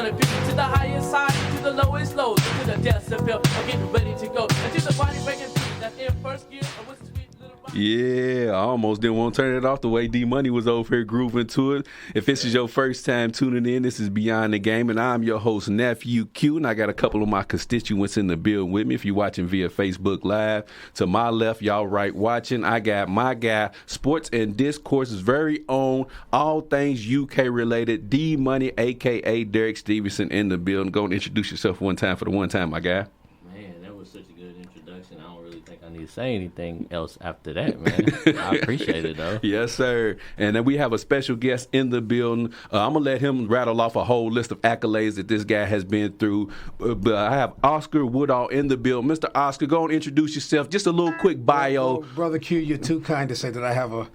gonna pick you to the highest high, to the lowest low, to the decibel. I'm getting ready to go. Until the body breaking beat that's in first gear. I was sweet little rock. Yeah, I almost didn't want to turn it off the way D-Money was over here grooving to it. If this is your first time tuning in, this is Beyond the Game, and I'm your host, Nephew Q, and I got a couple of my constituents in the building with me. If you're watching via Facebook Live, to my left, y'all right watching, I got my guy, Sports and Discourse's very own, all things UK related, D-Money, a.k.a. Derek Stevenson, in the building. Go and introduce yourself one time for the one time, my guy. Man, that was such a good introduction. I don't really think I need to say anything else after that, man. I appreciate it, though. Yes, sir. And then we have a special guest in the building. I'm going to let him rattle off a whole list of accolades that this guy has been through. But I have Oscar Woodall in the building. Mr. Oscar, go and introduce yourself. Just a little quick bio. Well, Brother Q, you're too kind to say that I have a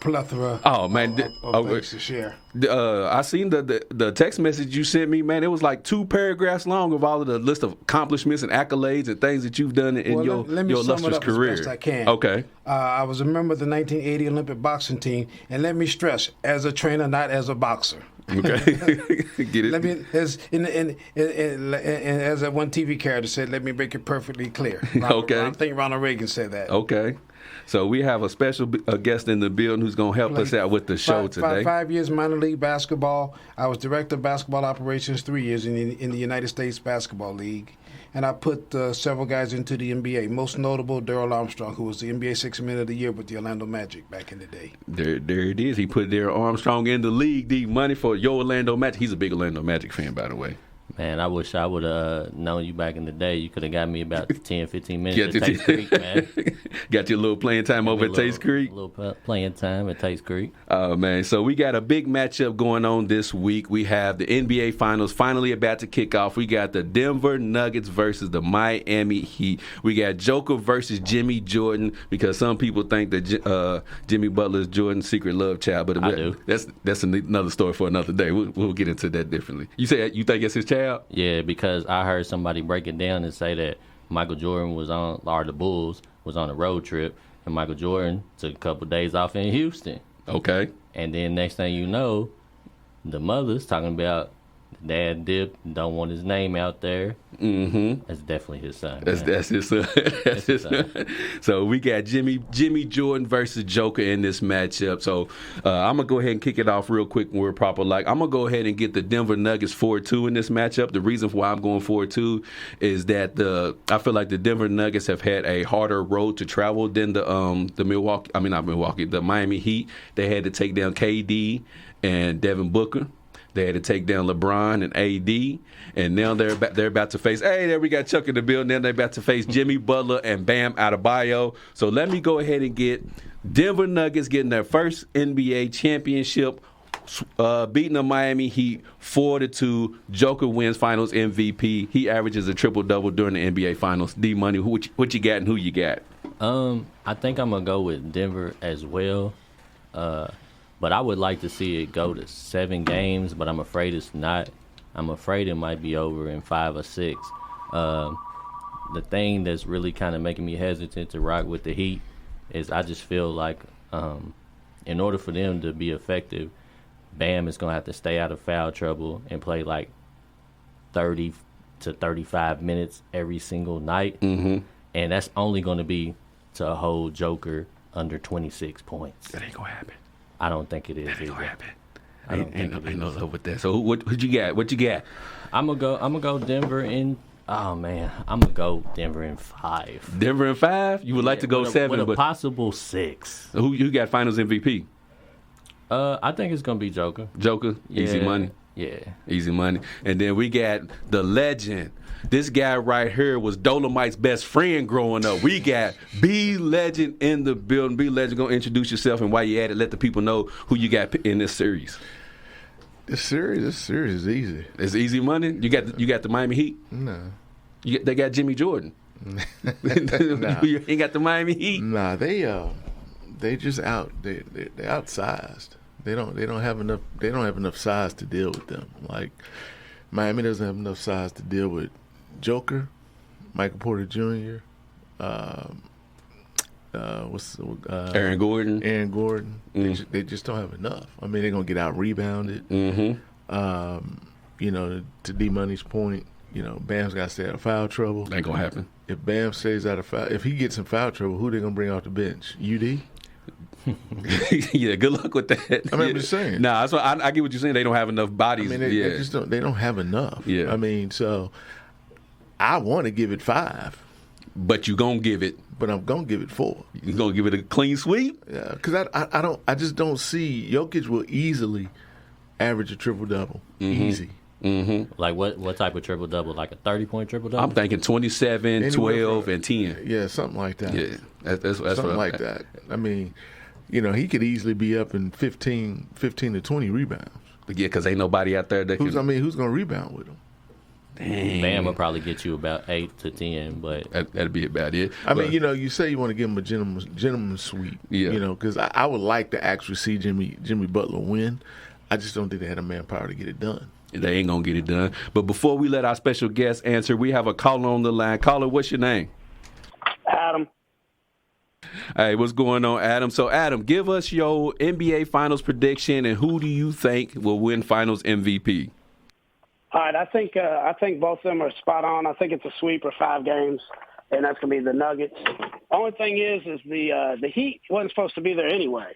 plethora of things to share. I seen the text message you sent me, man. It was like 2 paragraphs long of all of the list of accomplishments and accolades and things that you've done in your illustrious career. As best I can. Okay. I was a member of the 1980 Olympic boxing team, and let me stress, as a trainer, not as a boxer. Okay. Get it? Let me, as that one TV character said, let me make it perfectly clear. I think Ronald Reagan said that. Okay. So we have a special guest in the building who's going to help us out with the show today. 5 years minor league basketball. I was director of basketball operations 3 years in the United States Basketball League. And I put several guys into the NBA, most notable Darrell Armstrong, who was the NBA Sixth Man of the Year with the Orlando Magic back in the day. There it is. He put Darrell Armstrong in the league, D-Money, for your Orlando Magic. He's a big Orlando Magic fan, by the way. Man, I wish I would have known you back in the day. You could have got me about 10, 15 minutes at Taste Creek, man. Got your little playing time over at Taste Creek? A little playing time at Taste Creek. Oh, man. So we got a big matchup going on this week. We have the NBA Finals finally about to kick off. We got the Denver Nuggets versus the Miami Heat. We got Joker versus Jimmy Jordan, because some people think that Jimmy Butler is Jordan's secret love child. But I do. That's another story for another day. We'll get into that differently. You think it's his child? Yeah, because I heard somebody break it down and say that Michael Jordan the Bulls was on a road trip, and Michael Jordan took a couple days off in Houston. Okay. And then next thing you know, the mother's talking about the dad don't want his name out there. Mm-hmm. That's definitely his son. That's his son. That's his son. So we got Jimmy Jordan versus Joker in this matchup. So I'm going to go ahead and kick it off real quick when we're proper. I'm going to go ahead and get the Denver Nuggets 4-2 in this matchup. The reason why I'm going 4-2 is that I feel like the Denver Nuggets have had a harder road to travel than the Miami Heat. They had to take down KD and Devin Booker. They had to take down LeBron and AD, and now they're about to face. Hey, there we got Chuck in the building. Then they're about to face Jimmy Butler and Bam Adebayo. So let me go ahead and get Denver Nuggets getting their first NBA championship, beating the Miami Heat 4-2. Joker wins Finals MVP. He averages a triple-double during the NBA Finals. D-Money, what you got and who you got? I think I'm gonna go with Denver as well. But I would like to see it go to 7 games, but I'm afraid it's not. I'm afraid it might be over in 5 or 6. The thing that's really kind of making me hesitant to rock with the Heat is I just feel like in order for them to be effective, Bam is going to have to stay out of foul trouble and play like 30 to 35 minutes every single night. Mm-hmm. And that's only going to be to hold Joker under 26 points. That ain't going to happen. I don't think it is. That ain't gonna happen. Ain't no love with that. So what you got? What you got? I'm gonna go Denver in. Oh man, I'm gonna go Denver in 5. Denver in 5. You would like to go 7, with but a possible 6. Who got Finals MVP? I think it's gonna be Joker. Joker, easy money. Yeah, easy money. And then we got the legend. This guy right here was Dolomite's best friend growing up. We got B Legend in the building. B Legend, gonna introduce yourself, and while you at it, let the people know who you got in this series. This series is easy. It's easy money. You got the Miami Heat. No, they got Jimmy Jordan. Nah. You ain't got the Miami Heat. Nah, they just they're outsized. They don't have enough size to deal with them. Like Miami doesn't have enough size to deal with Joker, Michael Porter Jr., Aaron Gordon. Mm. They just don't have enough. I mean, they're gonna get out rebounded. Mm-hmm. to D Money's point, Bam's got to stay out of foul trouble. Ain't gonna happen. If Bam stays out of foul, if he gets in foul trouble, who they gonna bring off the bench? UD? Yeah, good luck with that. I mean, I'm just saying. Nah, that's what I get what you're saying. They don't have enough bodies. I mean, they just don't. They don't have enough. Yeah. I mean, so I want to give it 5, but you gonna give it. but I'm gonna give it 4. You gonna give it a clean sweep? Yeah, because I just don't see Jokic will easily average a triple double. Easy. Mm-hmm. Like what type of triple double? Like a 30-point triple double? I'm thinking 27, 12, and 10. Yeah, something like that. Yeah, that's something like that. I mean, he could easily be up in 15 to 20 rebounds. Yeah, because ain't nobody out there that who's going to rebound with him? Dang. Bam will probably get you about 8 to 10, but that'd be about it. I mean, you say you want to give him a gentleman's sweep. Yeah. Because I would like to actually see Jimmy Butler win. I just don't think they had a manpower to get it done. They ain't gonna get it done. But before we let our special guest answer, we have a caller on the line. Caller, what's your name? Adam. Hey, what's going on, Adam? So, Adam, give us your NBA Finals prediction, and who do you think will win Finals MVP? All right, I think both of them are spot on. I think it's a sweep or 5 games, and that's gonna be the Nuggets. Only thing is the Heat wasn't supposed to be there anyway.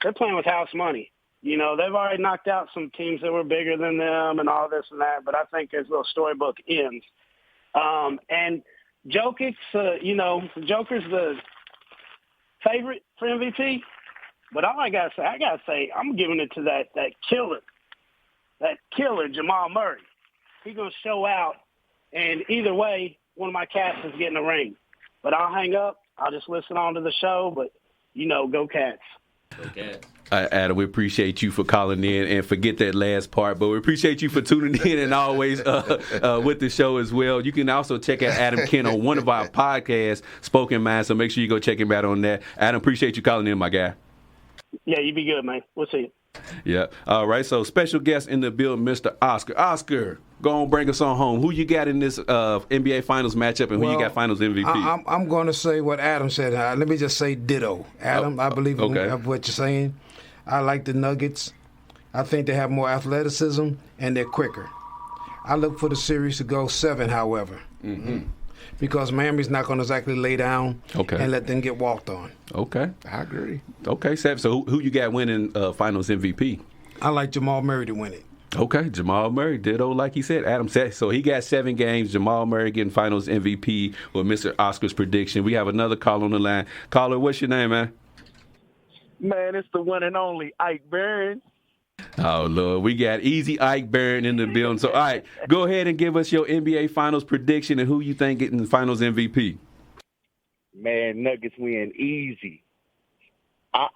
They're playing with house money. They've already knocked out some teams that were bigger than them and all this and that, but I think his little storybook ends. And Jokic, Joker's the favorite for MVP, but all I gotta say, I'm giving it to that killer Jamal Murray. He's gonna show out, and either way, one of my cats is getting a ring. But I'll hang up. I'll just listen on to the show. But go Cats. Go Cats. Adam, we appreciate you for calling in, and forget that last part, but we appreciate you for tuning in and always with the show as well. You can also check out Adam Kent on one of our podcasts, Spoken Mind, so make sure you go check him out on that. Adam, appreciate you calling in, my guy. Yeah, you be good, man. We'll see you. Yeah. All right, so special guest in the building, Mr. Oscar. Oscar, go on, bring us on home. Who you got in this NBA Finals matchup, and who you got Finals MVP? I'm going to say what Adam said. Let me just say ditto. Adam, I believe in what you're saying. I like the Nuggets. I think they have more athleticism, and they're quicker. I look for the series to go 7, however. Mm-hmm. Because Miami's not going to exactly lay down and let them get walked on. Okay. I agree. Okay, Seth. So who you got winning Finals MVP? I like Jamal Murray to win it. Okay, Jamal Murray, ditto like he said. Adam said. So he got 7 games. Jamal Murray getting Finals MVP with Mr. Oscar's prediction. We have another caller on the line. Caller, what's your name, man? Man, it's the one and only Ike Barron. Oh, Lord. We got Easy Ike Barron in the building. So, all right, go ahead and give us your NBA Finals prediction and who you think getting the Finals MVP. Man, Nuggets win easy. I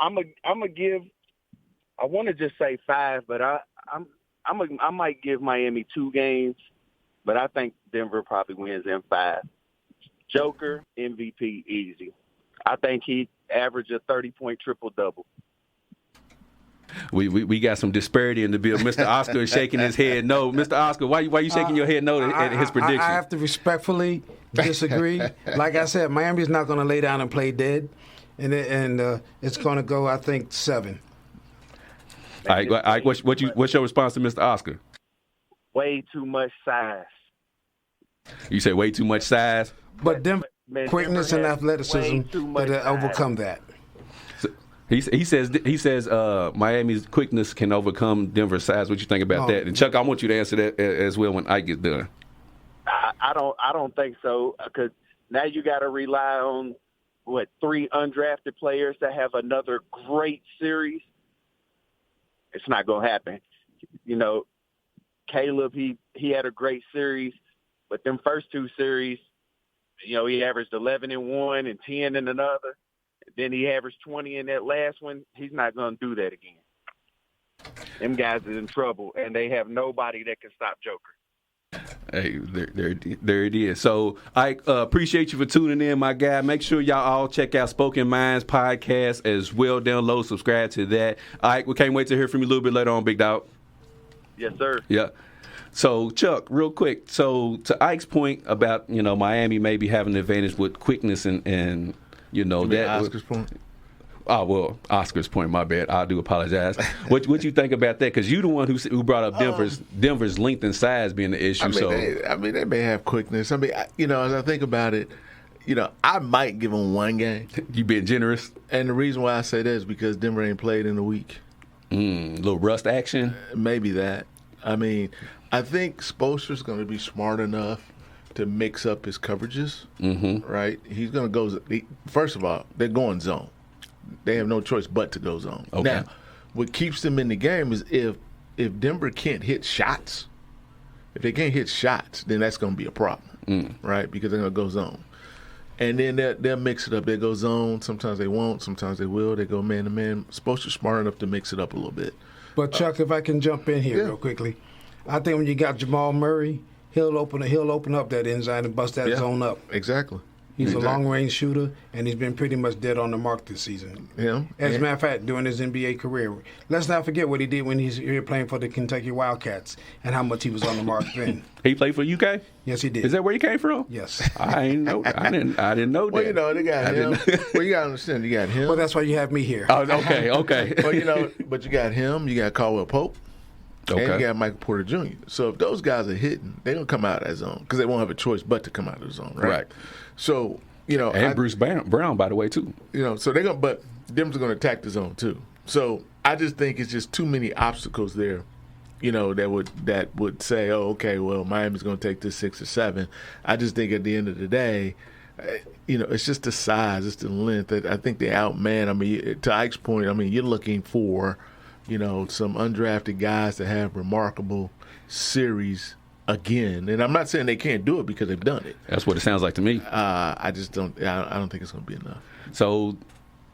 want to just say 5, but I might give Miami 2 games, but I think Denver probably wins in 5. Joker, MVP, easy. I think he averaged a 30-point triple-double. We got some disparity in the bill. Mr. Oscar is shaking his head no. Mr. Oscar, why you shaking your head no at his prediction? I have to respectfully disagree. Like I said, Miami's not going to lay down and play dead, and it's going to go, I think, 7. All right, what's your response to Mr. Oscar? Way too much size. You say way too much size? But quickness and athleticism that overcome that. He says Miami's quickness can overcome Denver's size. What you think about that? And Chuck, I want you to answer that as well when Ike gets done. I don't think so, because now you got to rely on 3 undrafted players to have another great series. It's not going to happen. Caleb, he had a great series, but them first 2 series, he averaged 11 in one and 10 in another. Then he averaged 20 in that last one. He's not going to do that again. Them guys are in trouble, and they have nobody that can stop Joker. Hey, there it is. So I appreciate you for tuning in, my guy. Make sure y'all all check out Spoken Minds podcast as well. Download, subscribe to that. All right, we can't wait to hear from you a little bit later on, big dog. Yes, sir. Yeah. So, Chuck, real quick. So, to Ike's point about, Miami maybe having an advantage with quickness and that. Oscar's point? well, Oscar's point. My bad. I do apologize. What you think about that? Because you the one who brought up Denver's length and size being the issue. They may have quickness. As I think about it, I might give them 1 game. You being generous. And the reason why I say that is because Denver ain't played in a week. Little rust action. Maybe that. I think Spoelstra's going to be smart enough to mix up his coverages, right? He's going to go. First of all, they're going zone. They have no choice but to go zone. Okay. Now, what keeps them in the game is if Denver can't hit shots. If they can't hit shots, then that's going to be a problem, right? Because they're going to go zone. And then they'll mix it up. They go zone. Sometimes they won't. Sometimes they will. They go man to man. Spoelstra's smart enough to mix it up a little bit. But Chuck, if I can jump in here real quickly, I think when you got Jamal Murray, he'll open up that inside and bust that zone up. Exactly. He's a long-range shooter, and he's been pretty much dead on the mark this season. Yeah. As a matter of fact, during his NBA career. Let's not forget what he did when he's here playing for the Kentucky Wildcats and how much he was on the mark then. He played for UK? Yes, he did. Is that where he came from? Yes. I didn't know that. Well, they got him. Well, you got to understand, you got him. Well, that's why you have me here. Oh, okay. Well, but you got him, you got Caldwell Pope. Okay. And you got Michael Porter Jr. So if those guys are hitting, they're going to come out of that zone because they won't have a choice but to come out of the zone, right? So, and Bruce Brown, by the way, too. So they're going to, but Denver's going to attack the zone, too. So I just think it's just too many obstacles there, that would say, oh, okay, well, Miami's going to take this 6 or 7. I just think at the end of the day, it's just the size, it's the length. I think they outman. To Ike's point, you're looking for, some undrafted guys to have remarkable series again. And I'm not saying they can't do it because they've done it. That's what it sounds like to me. I just don't. I don't think it's going to be enough. So,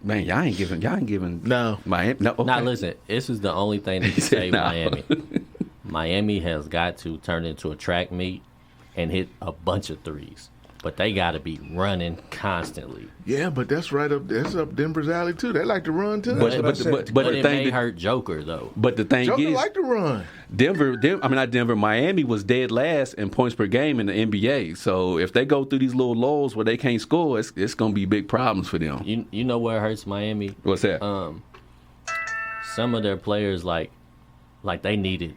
man, y'all ain't giving. No. Miami. No. Okay. Now listen, this is the only thing that can save Miami. Miami has got to turn into a track meet and hit a bunch of threes. But they got to be running constantly. Yeah, but that's up Denver's alley too. They like to run too. But it may hurt Joker though. But the thing Joker is, like to run. Not Denver. Miami was dead last in points per game in the NBA. So if they go through these little lulls where they can't score, it's going to be big problems for them. You know where it hurts Miami? What's that? Some of their players like they needed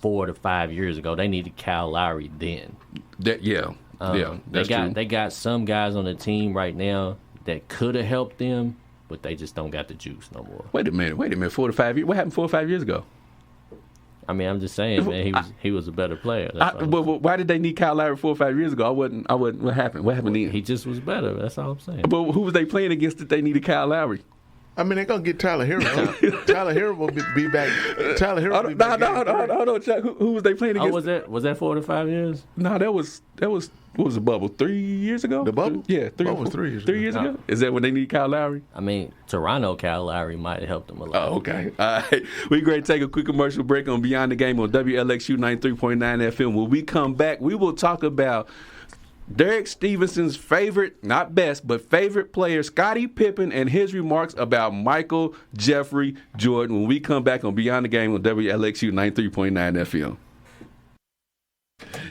4 to 5 years ago. They needed Kyle Lowry then. They got some guys on the team right now that could have helped them, but they just don't got the juice no more. Wait a minute. 4 to 5 years. What happened 4 or 5 years ago? I'm just saying, man. He was a better player. Why did they need Kyle Lowry 4 or 5 years ago? I wasn't. What happened? What happened then? He just was better. That's all I'm saying. But who was they playing against that they needed Kyle Lowry? They're going to get Tyler Hero. Tyler Hero will be back. Tyler Hero will be back. No, Chuck. Who was they playing against? Was that 4 to 5 years? No, that was what was the bubble? 3 years ago? The bubble? Yeah, 3 years ago. 3 years ago? Is that when they need Kyle Lowry? Toronto Kyle Lowry might have helped them a lot. Oh, okay. All right. We're going to take a quick commercial break on Beyond the Game on WLXU 93.9 FM. When we come back, we will talk about Derek Stevenson's favorite, not best, but favorite player, Scottie Pippen, and his remarks about Michael Jeffrey Jordan when we come back on Beyond the Game on WLXU 93.9 FM.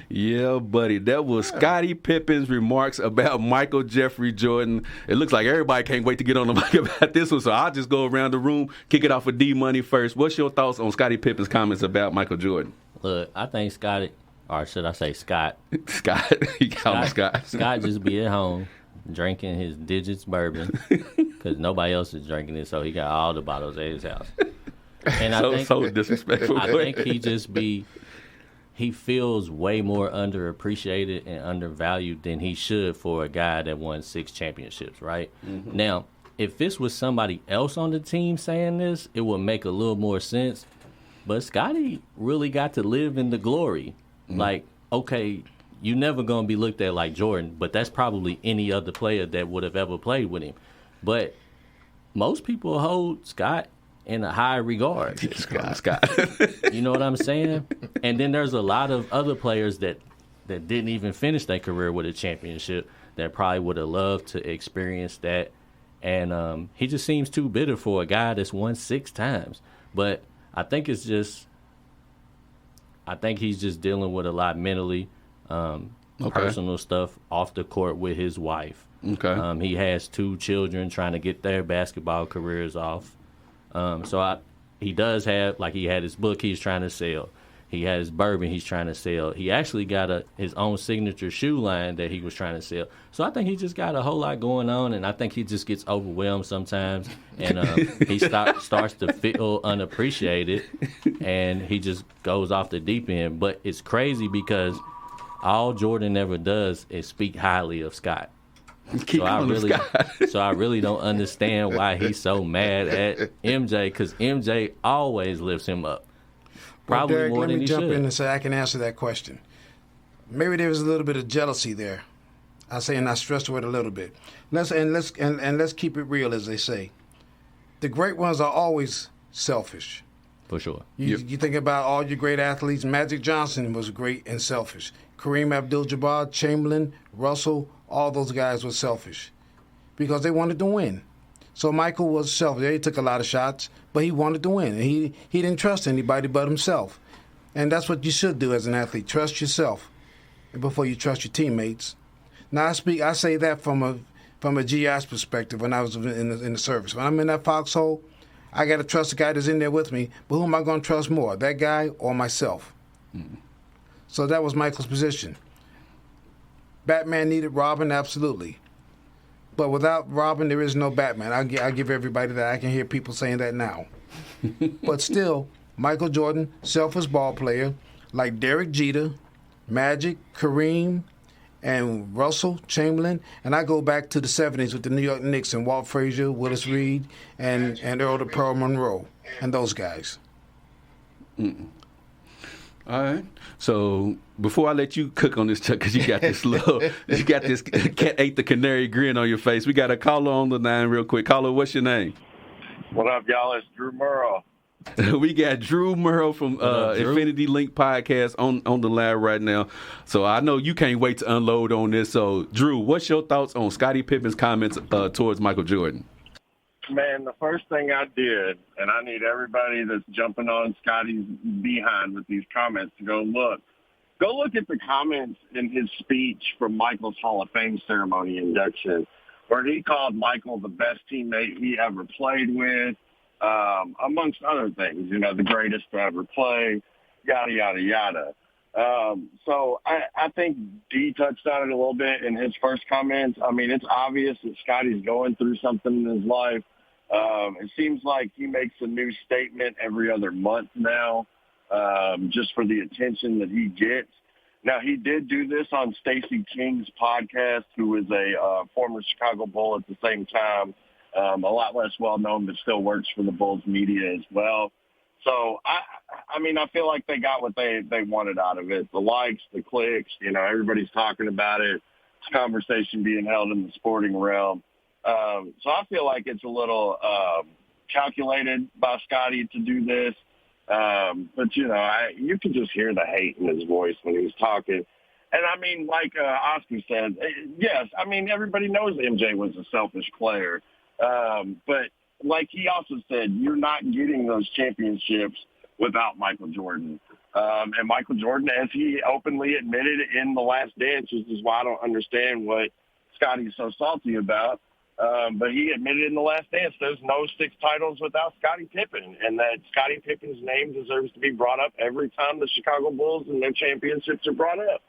Yeah, buddy, that was Scottie Pippen's remarks about Michael Jeffrey Jordan. It looks like everybody can't wait to get on the mic about this one, so I'll just go around the room, kick it off with D-Money first. What's your thoughts on Scottie Pippen's comments about Michael Jordan? Look, I think Scottie, or should I say Scott? Scott. You call him Scott. Scott just be at home drinking his Digits bourbon because nobody else is drinking it, so he got all the bottles at his house. And so disrespectful. I think he feels way more underappreciated and undervalued than he should for a guy that won 6 championships, right? Mm-hmm. Now, if this was somebody else on the team saying this, it would make a little more sense. But Scottie really got to live in the glory. Mm-hmm. Like, okay, you never going to be looked at like Jordan, but that's probably any other player that would have ever played with him. But most people hold Scott in a high regard. Scott. You know what I'm saying? And then there's a lot of other players that didn't even finish their career with a championship that probably would have loved to experience that. And he just seems too bitter for a guy that's won 6 times. But I think he's just dealing with a lot mentally. personal stuff off the court with his wife. Okay. He has 2 children trying to get their basketball careers off. He does have, like, he had his book he's trying to sell. He had his bourbon he's trying to sell. He actually got his own signature shoe line that he was trying to sell. So I think he just got a whole lot going on, and I think he just gets overwhelmed sometimes, and he starts to feel unappreciated, and he just goes off the deep end. But it's crazy because all Jordan ever does is speak highly of Scott. So I really don't understand why he's so mad at MJ, because MJ always lifts him up. Probably Derek, more than he should. let me jump in and say I can answer that question. Maybe there was a little bit of jealousy there. I say, and I stress the word a little bit. Let's keep it real, as they say. The great ones are always selfish. For sure. You think about all your great athletes. Magic Johnson was great and selfish. Kareem Abdul-Jabbar, Chamberlain, Russell, all those guys were selfish because they wanted to win. So Michael was selfish. He took a lot of shots, but he wanted to win. And he didn't trust anybody but himself. And that's what you should do as an athlete. Trust yourself before you trust your teammates. Now I say that from a GI's perspective when I was in the service. When I'm in that foxhole, I got to trust the guy that's in there with me. But who am I going to trust more, that guy or myself? Mm-hmm. So that was Michael's position. Batman needed Robin, absolutely. But without Robin, there is no Batman. I give everybody that. I can hear people saying that now. But still, Michael Jordan, selfish ball player, like Derek Jeter, Magic, Kareem, and Russell, Chamberlain. And I go back to the 70s with the New York Knicks and Walt Frazier, Willis Reed, and Earl the Pearl Monroe, and those guys. Mm-mm. All right. So before I let you cook on this, Chuck, because you got this cat ate the canary grin on your face. We got a caller on the line real quick. Caller, what's your name? What up, y'all? It's Drew Murrow. We got Drew Murrow from Drew? Infinity Link Podcast on the line right now. So I know you can't wait to unload on this. So Drew, what's your thoughts on Scottie Pippen's comments towards Michael Jordan? Man, the first thing I did, and I need everybody that's jumping on Scottie's behind with these comments to go look at the comments in his speech from Michael's Hall of Fame ceremony induction, where he called Michael the best teammate he ever played with, amongst other things, the greatest to ever play, yada, yada, yada. So I think D touched on it a little bit in his first comments. I mean, it's obvious that Scottie's going through something in his life. It seems like he makes a new statement every other month now, just for the attention that he gets. Now, he did do this on Stacey King's podcast, who is a former Chicago Bull at the same time, a lot less well-known, but still works for the Bulls media as well. So, I mean, I feel like they got what they wanted out of it. The likes, the clicks, everybody's talking about it. It's a conversation being held in the sporting realm. So I feel like it's a little calculated by Scottie to do this. But, you can just hear the hate in his voice when he was talking. And, I mean, like Oscar said, yes, I mean, everybody knows MJ was a selfish player. But like he also said, you're not getting those championships without Michael Jordan. And Michael Jordan, as he openly admitted in The Last Dance, which is why I don't understand what Scottie's so salty about, but he admitted in The Last Dance there's no 6 titles without Scottie Pippen, and that Scottie Pippen's name deserves to be brought up every time the Chicago Bulls and their championships are brought up.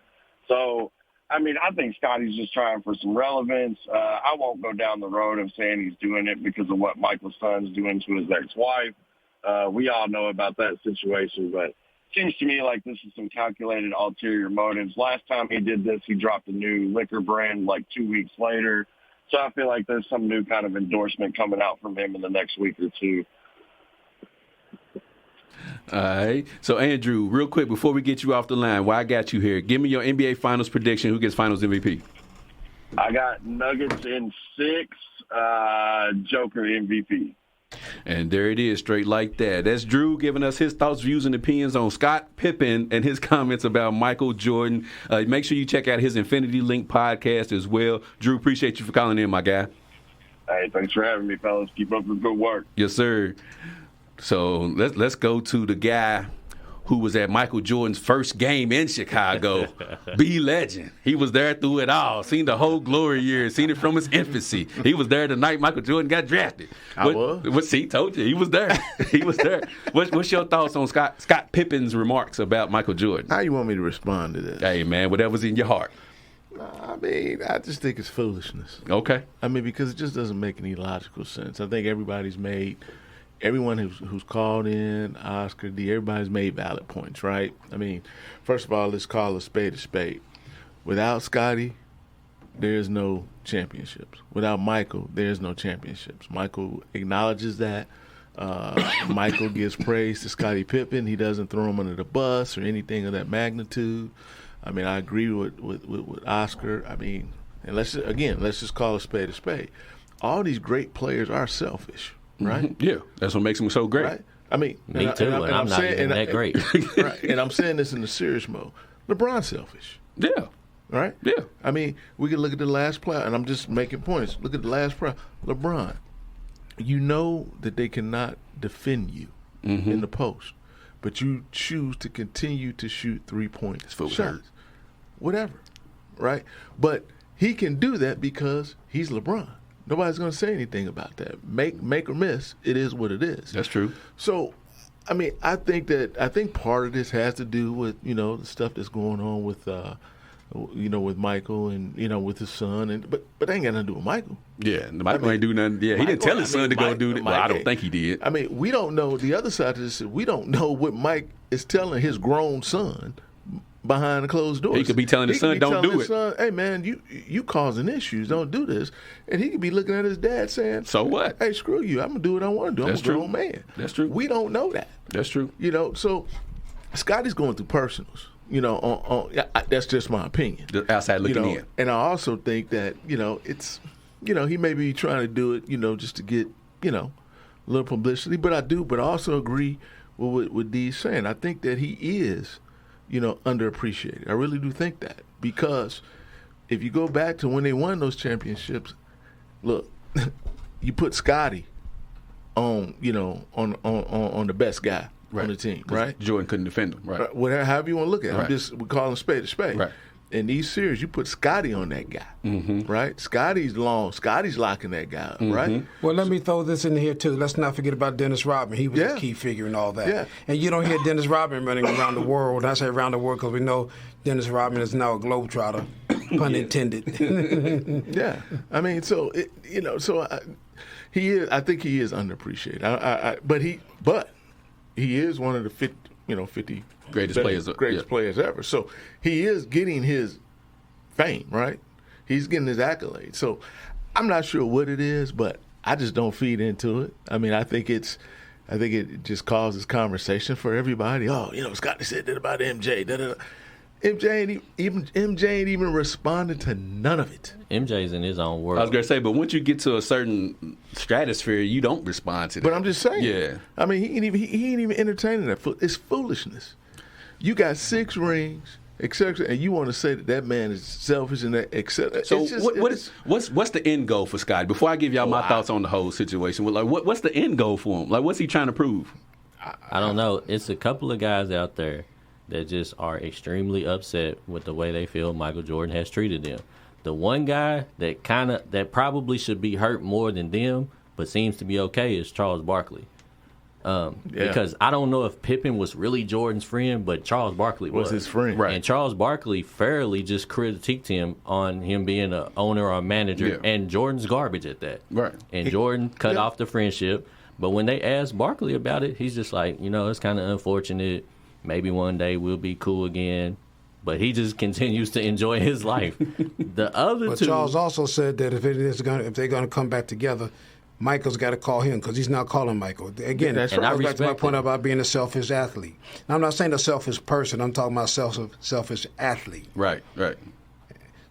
So, I mean, I think Scottie's just trying for some relevance. I won't go down the road of saying he's doing it because of what Michael's son's doing to his ex-wife. We all know about that situation, but it seems to me like this is some calculated ulterior motives. Last time he did this, he dropped a new liquor brand like 2 weeks later. So I feel like there's some new kind of endorsement coming out from him in the next week or two. All right. So, Andrew, real quick, before we get you off the line, while I got you here, give me your NBA Finals prediction. Who gets Finals MVP? I got Nuggets in 6, Joker MVP. And there it is, straight like that. That's Drew giving us his thoughts, views, and opinions on Scott Pippen and his comments about Michael Jordan. Make sure you check out his Infinity Link podcast as well. Drew, appreciate you for calling in, my guy. Hey, thanks for having me, fellas. Keep up the good work. Yes, sir. So let's go to the guy who was at Michael Jordan's first game in Chicago, be legend. He was there through it all, seen the whole glory years, seen it from his infancy. He was there the night Michael Jordan got drafted. See, told you, he was there. He was there. What's your thoughts on Scott Pippen's remarks about Michael Jordan? How you want me to respond to this? Hey, man, whatever's in your heart. I mean, I just think it's foolishness. Okay. I mean, because it just doesn't make any logical sense. I think everyone who's called in, Oscar D, everybody's made valid points, right? I mean, first of all, let's call a spade a spade. Without Scottie, there's no championships. Without Michael, there's no championships. Michael acknowledges that. Michael gives praise to Scottie Pippen. He doesn't throw him under the bus or anything of that magnitude. I mean, I agree with Oscar. I mean, and let's just call a spade. All these great players are selfish, right? Mm-hmm. Yeah, that's what makes them so great. Right? I mean, me too, and I'm not even that great. Right, and I'm saying this in the serious mode. LeBron's selfish. Yeah. Right? Yeah. I mean, we can look at the last player, and I'm just making points. Look at the last player. LeBron, you know that they cannot defend you in the post, but you choose to continue to shoot 3-point shots. Whatever, right? But he can do that because he's LeBron. Nobody's going to say anything about that. Make or miss, it is what it is. That's true. So, I mean, I think part of this has to do with the stuff that's going on with with Michael and with his son, but that ain't got nothing to do with Michael. Yeah, Michael ain't do nothing. Yeah, he didn't tell his son to go do that. Well, I don't think he did. I mean, we don't know the other side of this. We don't know what Mike is telling his grown son behind the closed doors. He could be telling his son, "Don't do it." Son, hey man, you causing issues. Don't do this. And he could be looking at his dad saying, "So what? Hey, screw you. I'm gonna do what I want to do. I'm a grown man." That's true. We don't know that. That's true. So Scottie's going through personals. That's just my opinion. The outside looking in. And I also think that it's he may be trying to do it just to get a little publicity. But I also agree with what Dee's saying. I think that he is underappreciated. I really do think that, because if you go back to when they won those championships, look, you put Scottie on on the best guy on the team, right? Jordan couldn't defend him, right? Whatever, however you want to look at it. Right. We call him spade to spade. Right. In these series, you put Scottie on that guy, right? Scotty's locking that guy up, right? Well, let me throw this in here, too. Let's not forget about Dennis Rodman. He was a key figure in all that. Yeah. And you don't hear Dennis Rodman running around the world. I say around the world because we know Dennis Rodman is now a globetrotter, pun intended. Yeah. I mean, he is. I think he is underappreciated. But he is one of the 50 greatest players ever. So he is getting his fame, right? He's getting his accolades. So I'm not sure what it is, but I just don't feed into it. I mean, I think it just causes conversation for everybody. Oh, Scottie said that about MJ. MJ ain't even responded to none of it. MJ's in his own world. I was going to say, but once you get to a certain stratosphere, you don't respond to that. But I'm just saying. Yeah. I mean, he ain't even entertaining that. It's foolishness. You got 6 rings, etc., and you want to say that man is selfish and that, etc. So what's the end goal for Scottie? Before I give y'all my thoughts on the whole situation, what's the end goal for him? Like, what's he trying to prove? I don't know. It's a couple of guys out there that just are extremely upset with the way they feel Michael Jordan has treated them. The one guy that probably should be hurt more than them, but seems to be okay, is Charles Barkley. Because I don't know if Pippen was really Jordan's friend, but Charles Barkley was his friend. Right. And Charles Barkley fairly just critiqued him on him being an owner or a manager, and Jordan's garbage at that. Right. And Jordan cut off the friendship. But when they asked Barkley about it, he's just like, it's kind of unfortunate. Maybe one day we'll be cool again. But he just continues to enjoy his life. The other two. Charles also said that if they're going to come back together, Michael's got to call him because he's not calling Michael. Again, that's right. Back to my point about being a selfish athlete. Now, I'm not saying a selfish person. I'm talking about selfish athlete. Right.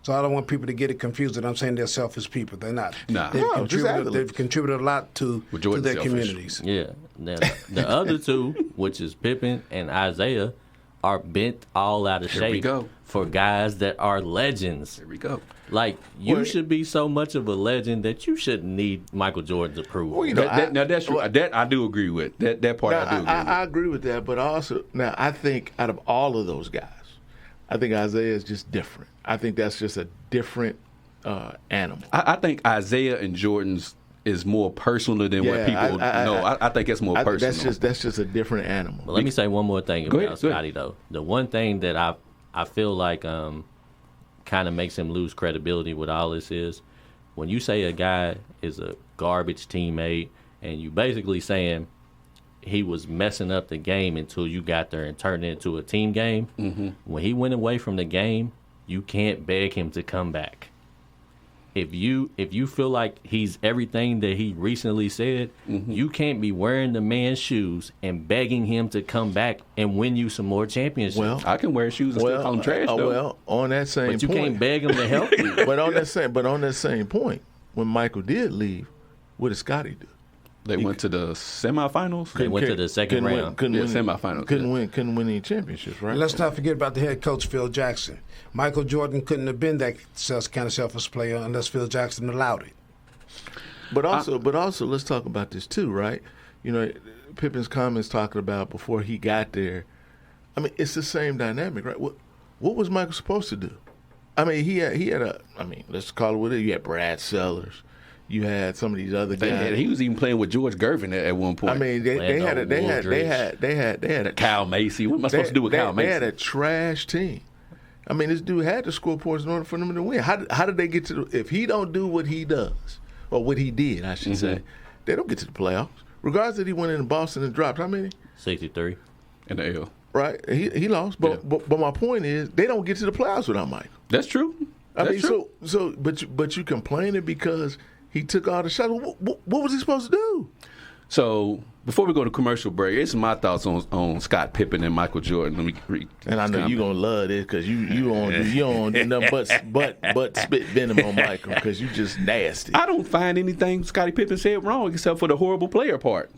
So I don't want people to get it confused that I'm saying they're selfish people. They're not. Nah. They've contributed a lot to their communities. Yeah. The other two, which is Pippen and Isaiah, are bent all out of Here we shape go. for guys that are legends. There we go. Like, you Well, should be so much of a legend that you shouldn't need Michael Jordan's approval. Well, you know, Now that's true. That I do agree with. That part Now, I do agree with. I agree with that, but also now I think out of all of those guys, I think Isaiah is just different. I think that's just a different animal. I think Isaiah and Jordan's is more personal than what people know. I think it's more personal. That's just a different animal. But let me say one more thing Go about ahead, go ahead. Scottie, though. The one thing that I feel like kind of makes him lose credibility with all this is when you say a guy is a garbage teammate and you basically saying he was messing up the game until you got there and turned it into a team game. Mm-hmm. When he went away from the game, you can't beg him to come back. If you feel like he's everything that he recently said, you can't be wearing the man's shoes and begging him to come back and win you some more championships. Well, I can wear shoes and still call them trash, though. well, on that same but you point, can't beg him to help you. but on that same point, when Michael did leave, what did Scottie do? They went to the semifinals. They went to the second round. Semifinals. Couldn't win any championships, right? And let's not forget about the head coach, Phil Jackson. Michael Jordan couldn't have been that kind of selfless player unless Phil Jackson allowed it. But also, let's talk about this too, right? You know, Pippen's comments talking about before he got there. I mean, it's the same dynamic, right? What was Michael supposed to do? I mean, he had a. I mean, let's call it what it is. You had Brad Sellers. You had some of these other guys. He was even playing with George Gervin at one point. I mean, they had a Kyle Macy. What am I supposed to do with Kyle Macy? They had a trash team. I mean, this dude had to score points in order for them to win. How did they get to if he don't do what he does, or what he did, I should say, they don't get to the playoffs. Regardless that he went in Boston and dropped how many? 63. In the L. Right, he lost. But my point is, they don't get to the playoffs without Michael. That's true. But you complaining because he took all the shots. What was he supposed to do? So before we go to commercial break, it's my thoughts on Scott Pippen and Michael Jordan. Let me read. And I know you're gonna love this because you don't do nothing but spit venom on Michael because you just nasty. I don't find anything Scottie Pippen said wrong except for the horrible player part.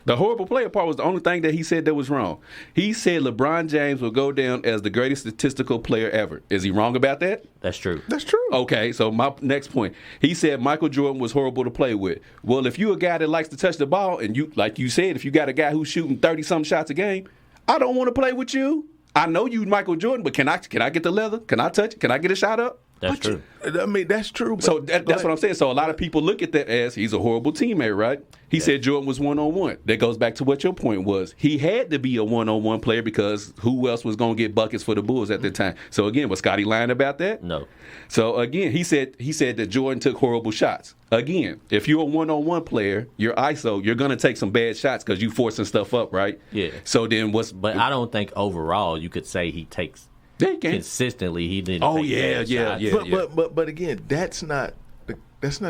The horrible player part was the only thing that he said that was wrong. He said LeBron James will go down as the greatest statistical player ever. Is he wrong about that? That's true. That's true. Okay, so my next point. He said Michael Jordan was horrible to play with. Well, if you a guy that likes to touch the ball, and you, like you said, if you got a guy who's shooting 30-something shots a game, I don't want to play with you. I know you Michael Jordan, but can I get the leather? Can I touch it? Can I get a shot up? That's true. I mean, that's true. So that's what I'm saying. So a lot of people look at that as he's a horrible teammate, right? He said Jordan was one-on-one. That goes back to what your point was. He had to be a one-on-one player because who else was going to get buckets for the Bulls at the time? So again, was Scottie lying about that? No. So again, he said that Jordan took horrible shots. Again, if you're a one-on-one player, you're ISO, you're going to take some bad shots because you forcing stuff up, right? Yeah. So then But I don't think overall you could say he takes consistently. He didn't. Oh take bad shots. But again, that's not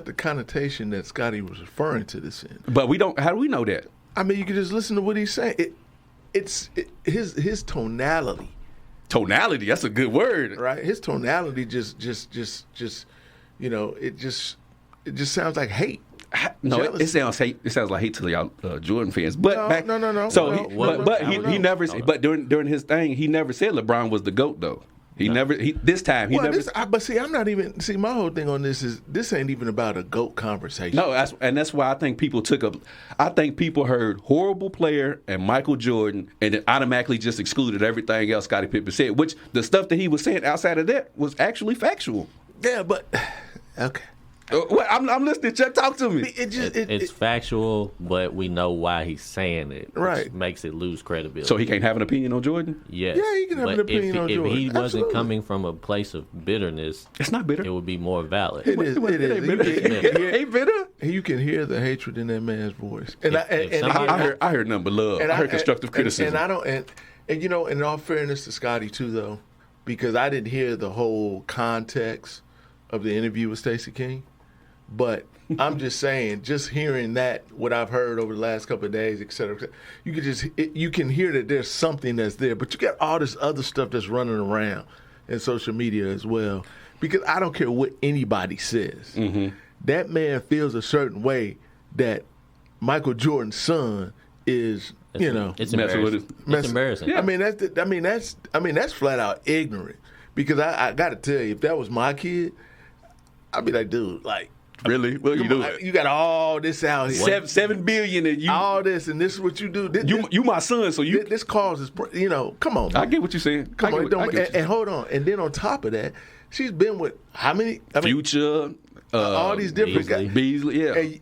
the connotation that Scottie was referring to this in. But we don't. How do we know that? I mean, you can just listen to what he's saying. It's his tonality. Tonality. That's a good word, right? His tonality just you know, it just sounds like hate. No, it sounds hate. It sounds like hate to y'all Jordan fans. But no. So, he never. But during his thing, he never said LeBron was the GOAT though. He never. This time he never. But see, I'm not even. See, my whole thing on this is this ain't even about a GOAT conversation. No, that's why I think people I think people heard horrible player and Michael Jordan and then automatically just excluded everything else Scottie Pippen said. Which the stuff that he was saying outside of that was actually factual. Yeah, but okay. I'm listening. Chuck, talk to me. It's factual, but we know why he's saying it. Right. Which makes it lose credibility. So he can't have an opinion on Jordan? Yes. Yeah, he can have an opinion on Jordan. If he wasn't Absolutely. coming from a place of bitterness, it's not bitter. It would be more valid. It is. Ain't bitter. You can hear the hatred in that man's voice. And I heard nothing but love. I heard constructive criticism. And you know, in all fairness to Scottie too, though, because I didn't hear the whole context of the interview with Stacey King. But I'm just saying, just hearing that, what I've heard over the last couple of days, et cetera, you can hear that there's something that's there. But you got all this other stuff that's running around in social media as well. Because I don't care what anybody says. Mm-hmm. That man feels a certain way that Michael Jordan's son is, it's messing with embarrassing. It's embarrassing. Yeah. I mean that's flat out ignorant. Because I got to tell you, if that was my kid, I'd be like, dude, like, really? What you doing? You got all this out here, $7 billion, and you all this, and this is what you do. You my son, so you. This causes, come on. Man. I get what you're saying. Come on, and hold on, and then on top of that, she's been with how many? Future, all these different guys. Beasley, yeah. Hey,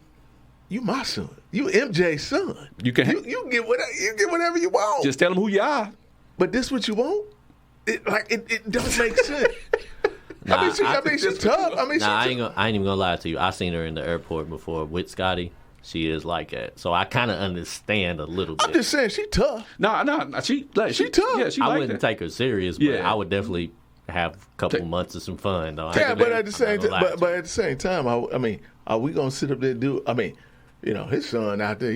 you my son. You MJ's son. You can. You get whatever you want. Just tell him who you are. But this what you want? It don't make sense. She's tough. I ain't even gonna lie to you. I seen her in the airport before with Scottie. She is like that, so I kind of understand a little bit. I'm just saying she tough. No, she tough. Yeah, she I wouldn't take her serious, but Yeah. I would definitely have a couple months of some fun. Though. Yeah, but at the same time, I mean, are we gonna sit up there and do? I mean, his son out there,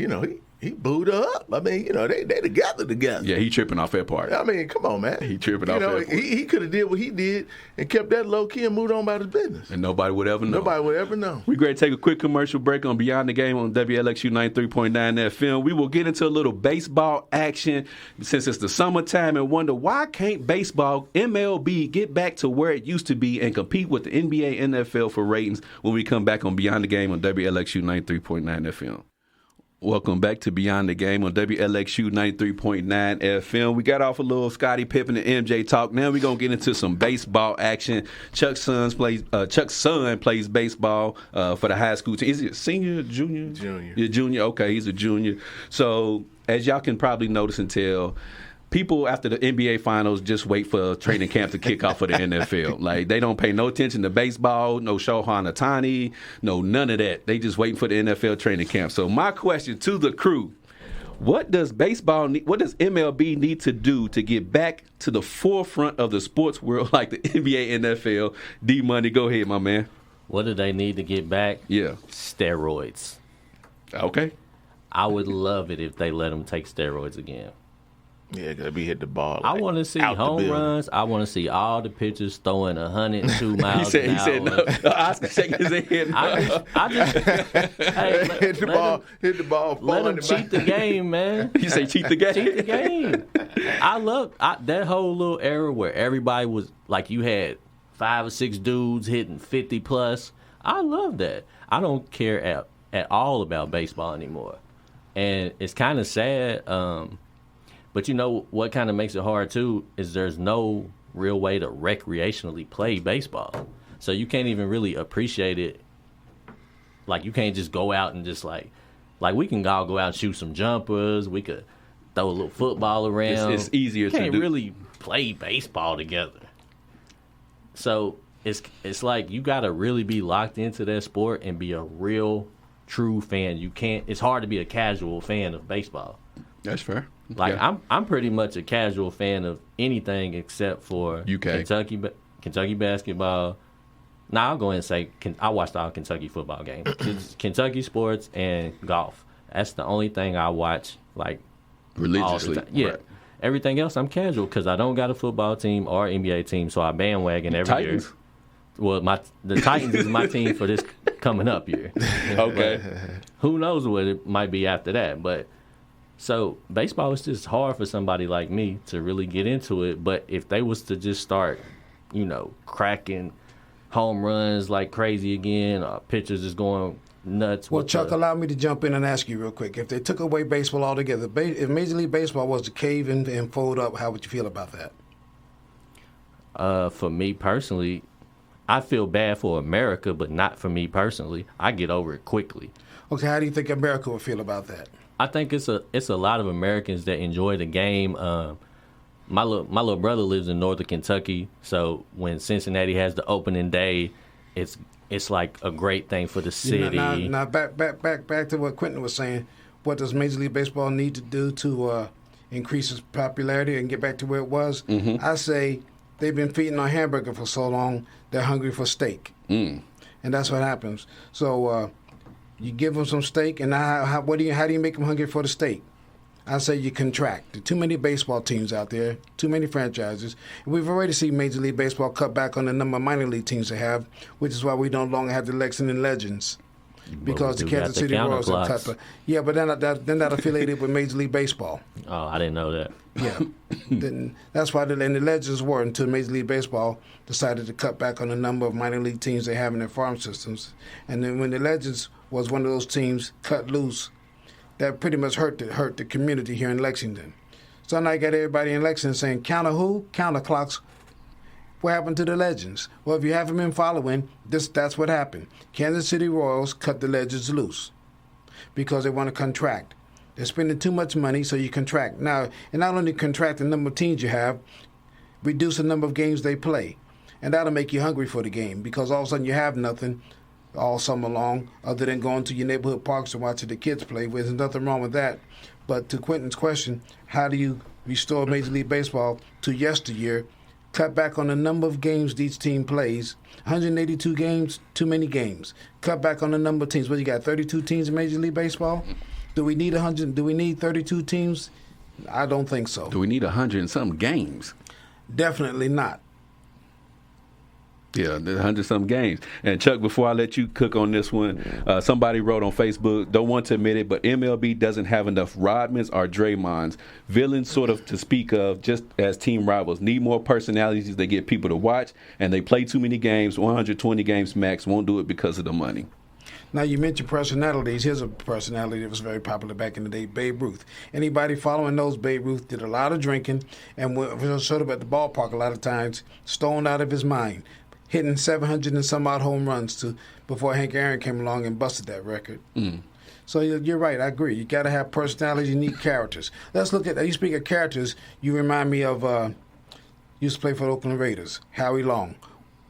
he booed her up. I mean, they together. Yeah, he tripping off that part. I mean, come on, man. He tripping off that part. He could have did what he did and kept that low key and moved on about his business. And nobody would ever know. We great to take a quick commercial break on Beyond the Game on WLXU 93.9 FM. We will get into a little baseball action since it's the summertime and wonder why can't baseball, MLB, get back to where it used to be and compete with the NBA, NFL for ratings when we come back on Beyond the Game on WLXU 93.9 FM. Welcome back to Beyond the Game on WLXU 93.9 FM. We got off a little Scottie Pippen and MJ talk. Now we're going to get into some baseball action. Chuck's son plays baseball for the high school team. Is he a senior, junior? Junior. You're junior? Okay, he's a junior. So as y'all can probably notice and tell, people after the NBA Finals just wait for training camp to kick off for the NFL. Like, they don't pay no attention to baseball, no Shohei Ohtani, no none of that. They just waiting for the NFL training camp. So my question to the crew, what does MLB need to do to get back to the forefront of the sports world like the NBA, NFL? D-Money, go ahead, my man. What do they need to get back? Yeah. Steroids. Okay. I would love it if they let them take steroids again. Yeah, because we hit the ball. I want to see home runs. I want to see all the pitchers throwing 102 miles an hour. He said no. Oscar shaking his head. No. I just hey, hit the ball. Let them cheat the game, man. You say cheat the game? Cheat the game. I love that whole little era where everybody was like, you had 5 or 6 dudes hitting 50 plus. I love that. I don't care at all about baseball anymore, and it's kind of sad. But you know what kind of makes it hard, too, is there's no real way to recreationally play baseball. So you can't even really appreciate it. Like, you can't just go out and just, like we can all go out and shoot some jumpers. We could throw a little football around. It's easier to do. You can't really play baseball together. So it's like you got to really be locked into that sport and be a real, true fan. It's hard to be a casual fan of baseball. That's fair. Like, yeah. I'm pretty much a casual fan of anything except for UK. Kentucky basketball. Now I'll go ahead and say I watched all Kentucky football games. It's Kentucky sports and golf. That's the only thing I watch, like, religiously. Yeah. Right. Everything else I'm casual because I don't got a football team or NBA team, so I bandwagon every Titans. year. Well, the Titans is my team for this coming up year. Okay. Who knows what it might be after that, but. So baseball is just hard for somebody like me to really get into it. But if they was to just start, cracking home runs like crazy again, or pitchers just going nuts. Well, Chuck, allow me to jump in and ask you real quick. If they took away baseball altogether, if Major League Baseball was to cave in and fold up, how would you feel about that? For me personally, I feel bad for America, but not for me personally. I get over it quickly. Okay, how do you think America would feel about that? I think it's a lot of Americans that enjoy the game. My little brother lives in northern Kentucky, so when Cincinnati has the opening day, it's like a great thing for the city. Now back to what Quentin was saying. What does Major League Baseball need to do to increase its popularity and get back to where it was? Mm-hmm. I say they've been feeding on hamburger for so long, they're hungry for steak, and that's what happens. So. You give them some steak, and how do you make them hungry for the steak? I say you contract. There are too many baseball teams out there, too many franchises. We've already seen Major League Baseball cut back on the number of minor league teams they have, which is why we no longer have the Lexington Legends. because the we do got Kansas the City counter Royals have clocks. cut. Yeah, but they're not affiliated with Major League Baseball. Oh, I didn't know that. Yeah, then that's why the Legends were until Major League Baseball decided to cut back on the number of minor league teams they have in their farm systems. And then when the Legends was one of those teams cut loose, that pretty much hurt the community here in Lexington. So now I got everybody in Lexington saying, counter who? Counter clocks. What happened to the Legends? Well, if you haven't been following, that's what happened. Kansas City Royals cut the Legends loose because they want to contract. They're spending too much money, so you contract. Now, and not only contract the number of teams you have, reduce the number of games they play. And that'll make you hungry for the game because all of a sudden you have nothing all summer long other than going to your neighborhood parks and watching the kids play. There's nothing wrong with that. But to Quentin's question, how do you restore Major League Baseball to yesteryear? Cut back on the number of games each team plays. 182 games, too many games. Cut back on the number of teams. What, you got 32 teams in Major League Baseball? Do we need 100? Do we need 32 teams? I don't think so. Do we need 100 and some games? Definitely not. Yeah, 100-some games. And Chuck, before I let you cook on this one, somebody wrote on Facebook, don't want to admit it, but MLB doesn't have enough Rodmans or Draymonds, villains sort of to speak of, just as team rivals. Need more personalities they get people to watch, and they play too many games, 120 games max, won't do it because of the money. Now, you mentioned personalities. Here's a personality that was very popular back in the day, Babe Ruth. Anybody following knows Babe Ruth did a lot of drinking and was sort of at the ballpark a lot of times, stoned out of his mind, hitting 700 and some odd home runs before Hank Aaron came along and busted that record. So you're right. I agree. You got to have personalities. You need characters. Let's look at. You speak of characters. You remind me of used to play for the Oakland Raiders, Howie Long,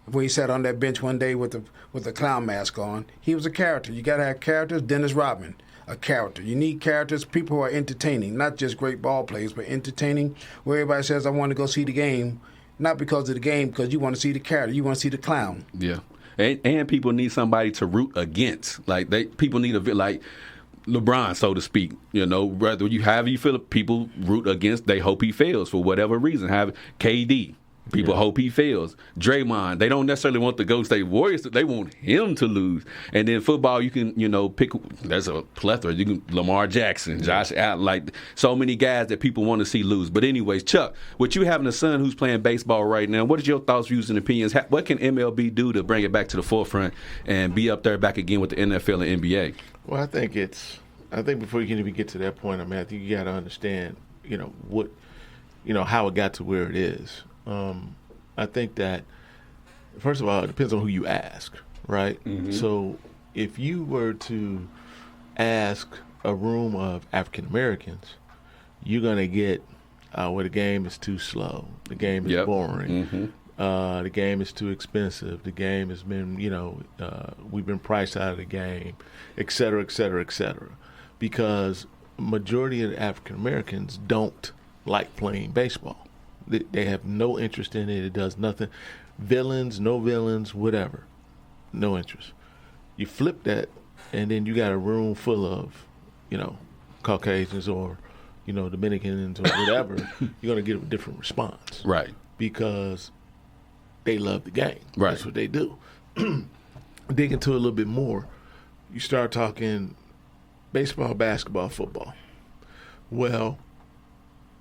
where he sat on that bench one day with the clown mask on. He was a character. You got to have characters. Dennis Rodman, a character. You need characters, people who are entertaining, not just great ball players, but entertaining, where everybody says, I want to go see the game, not because of the game, because you want to see the character. You want to see the clown. Yeah. And people need somebody to root against. Like, people need like LeBron, so to speak. You know, whether you feel people root against, they hope he fails for whatever reason. Have KD. People hope he fails. Draymond, they don't necessarily want the Golden State Warriors. They want him to lose. And then football, you can, pick. There's a plethora. You can Lamar Jackson, Josh Allen, like so many guys that people want to see lose. But anyways, Chuck, with you having a son who's playing baseball right now, what is your thoughts, views, and opinions? What can MLB do to bring it back to the forefront and be up there back again with the NFL and NBA? Well, I think before you can even get to that point, I think you got to understand, how it got to where it is. I think that, first of all, it depends on who you ask, right? Mm-hmm. So if you were to ask a room of African Americans, you're going to get, the game is too slow. The game is boring. Mm-hmm. The game is too expensive. The game has been, we've been priced out of the game, et cetera, et cetera, et cetera. Because majority of African Americans don't like playing baseball. They have no interest in it. It does nothing. Villains, no villains, whatever. No interest. You flip that, and then you got a room full of, Caucasians or, Dominicans or whatever. You're going to get a different response. Right. Because they love the game. Right. That's what they do. Dig into it a little bit more. You start talking baseball, basketball, football. Well,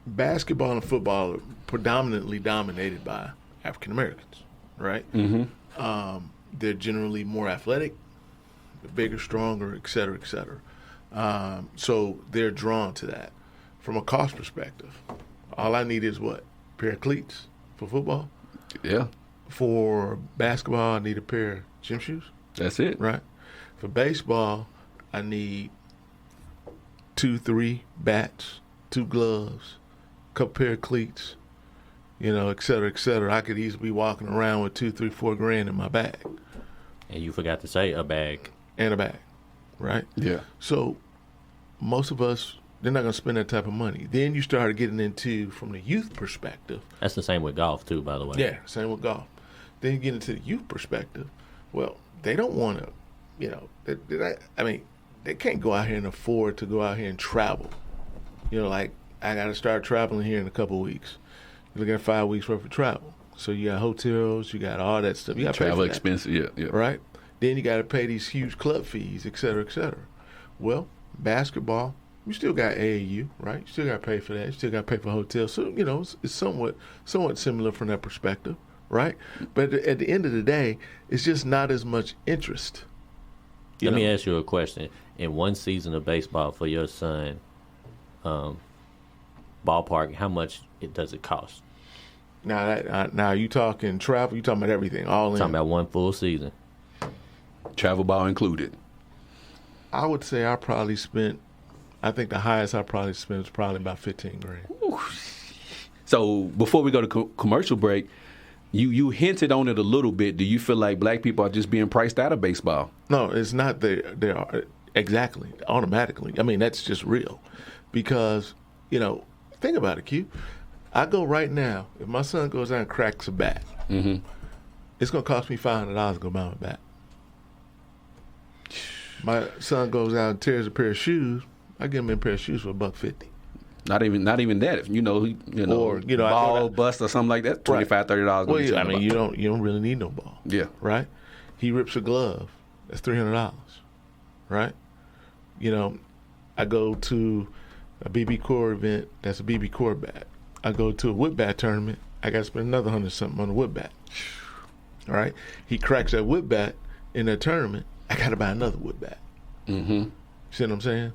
basketball and football are predominantly dominated by African Americans, right? Mm-hmm. They're generally more athletic, bigger, stronger, et cetera, et cetera. So they're drawn to that. From a cost perspective, all I need is what? A pair of cleats for football? Yeah. For basketball, I need a pair of gym shoes. That's it. Right. For baseball, I need 2-3 bats, 2 gloves, couple pair of cleats, et cetera, et cetera. I could easily be walking around with $2-3-4 in my bag. And you forgot to say a bag. And a bag, right? Yeah. So most of us, they're not going to spend that type of money. Then you start getting into, from the youth perspective. That's the same with golf, too, by the way. Yeah, same with golf. Then you get into the youth perspective. Well, they don't want to, they can't go out here and afford to go out here and travel. I got to start traveling here in a couple of weeks. You're looking at 5 weeks worth of travel. So you got hotels, you got all that stuff. You got travel expensive, yeah. Right? Then you got to pay these huge club fees, et cetera, et cetera. Well, basketball, you still got AAU, right? You still got to pay for that. You still got to pay for hotels. So, it's somewhat similar from that perspective, right? But at the end of the day, it's just not as much interest. Let me ask you a question. In one season of baseball for your son, ballpark, how much does it cost? Now you talking travel? You talking about everything? All in? Talking about one full season. Travel ball included. I would say I think the highest I probably spent was probably about $15,000. So before we go to commercial break, you hinted on it a little bit. Do you feel like black people are just being priced out of baseball? No, it's not. They are exactly automatically. I mean, that's just real, because think about it, Q. I go right now. If my son goes out and cracks a bat, it's gonna cost me $500 to go buy my bat. My son goes out and tears a pair of shoes. I give him a pair of shoes for $150. Not even that. If or ball bust or something like that, $25, $30. Well, I mean, you don't really need no ball. Yeah. Right. He rips a glove. That's $300. Right. I go to a BB Core event. That's a BB Core bat. I go to a whip bat tournament. I got to spend another $100-something on a whip bat. All right. He cracks that whip bat in that tournament. I got to buy another whip bat. Mm-hmm. See what I'm saying?